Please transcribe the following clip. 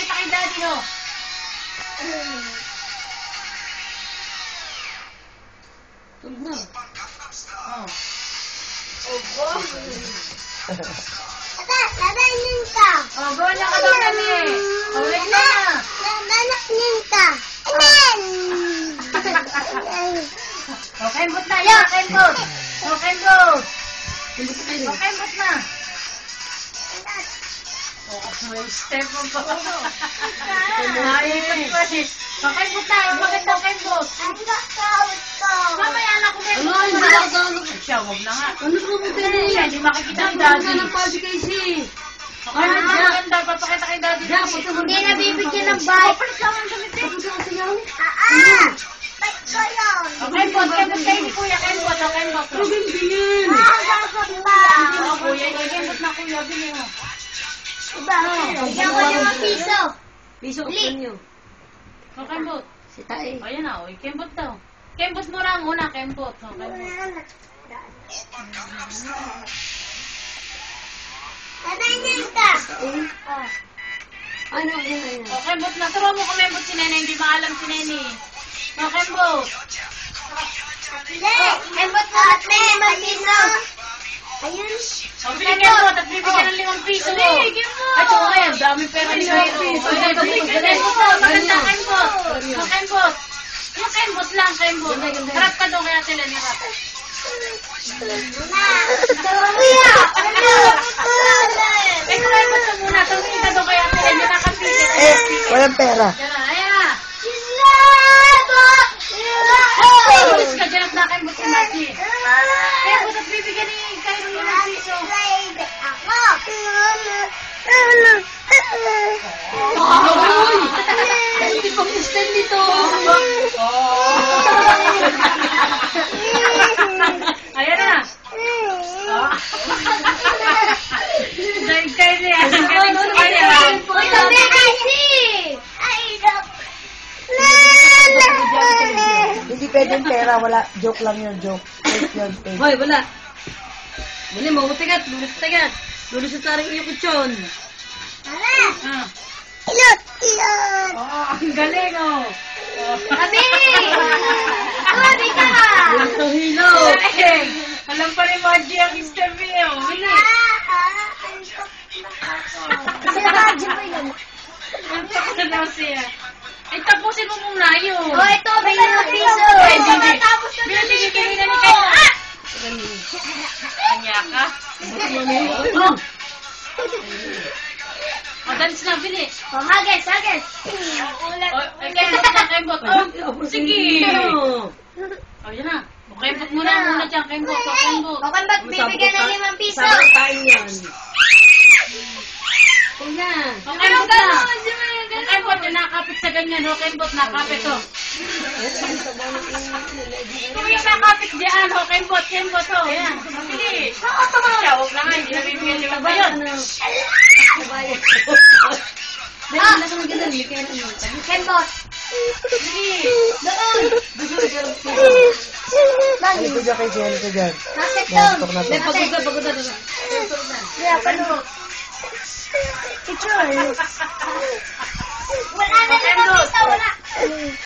papakita kay daddy, no? Tulog na. Oh. Nadanin ka. Oh, go na ka daw kami. Oh, wait na. Nadanin ka. Amen. Oh, kembot na. Yeah, kembot. Oh, kembot. Tulog ka kayo. Oh, kembot na. Oh, may step mo pa. Ayun pa eh. Oh, kembot na. Bakit daw kembot? Mamaya anak ko kembot. Siya, wag na nga. Ano ka mo tayo? Siya, hindi makikita ang daddy. Ano ka ng Casey? Okay, maganda. Papakita kay daddy. Hindi nabibigyan ng bike. Tapos ako sa'yo. Bike ko yun. Oh, kembot kayo ni kuya. Kembot, oh, kembot. Ano bingin? Oh, kuya, kembot na kuya. Bili mo. Bigyan ko ng piso. Piso ko nyo. Oh, kembot. Si Tae. O, yan na. O, kembot daw. Kembot mo lang muna, kembot. O, kembot. Nadanin ka. Ano yan? O, kembot na. Turo mo kumembot si Nene. Hindi maalam si Nene. O, kembot. Embot mo at may 5 piso. Ayun. O, bili kembot at bibigyan ng 5 piso. At saka kaya, dami pera ni Kairo. O, kembot daw. Maganda, kembot. O, kembot. Yung kembot lang, kembot. Harap ka daw kaya sila ni Rap. Kuya! Eh, kembot ka muna. Tawagin ka daw kaya sila. Hindi nakapilit. Walang pera. Yan na, ayan na. Pulis ka dyan at kembot si Marty. Kembot at bibigyan ni Kairo yung 5 piso. Hindi pa stand dito. Ayan na. Dahil kayo niya. Hindi pwedeng pera, wala. Joke lang yun, joke. Fake yun, fake. Hoy, wala. Muli mo, matigat. Lulis sa taring iyo kutsyon. Ah. Ilot! Oh, ang galing oh. Sabi! Sabi ka! Ito hilo. Galing. Alam pa rin Margie ang istorby oh. Ang takot daw siya. Ay, tapusin mo muna yun. Oh, ito, may 5 piso. Ay, binibigay kayo na ni Kayo. Ah! Kanya ka? Oh! Oh, dance na, bili. Oh, hages. Oh, kembot na, kembot. Oh, sige. Oh, yun na. Oh, kembot muna dyan, kembot. Oh, kembot. O, kan ba't bibigyan ng 5 piso? Sabang tayo yan. Huwag na. Oh, kembot na. Oh, kembot, yung nakapit sa ganyan. Oh, kembot, nakapit oh. Kung yung nakapit dyan, oh, kembot, oh. Yan. Bili. Siya, huwag na nga, hindi nabibigyan si Ba yun? Kabayan. Dahil wala ka maganda. Kembot. Bili. Doon. Ano ko dyan kay Jen ko dyan? Bakit Yan, doon? tok na to. Pagod na. Kaya, pano? Picture. Wala na 5 piso, wala.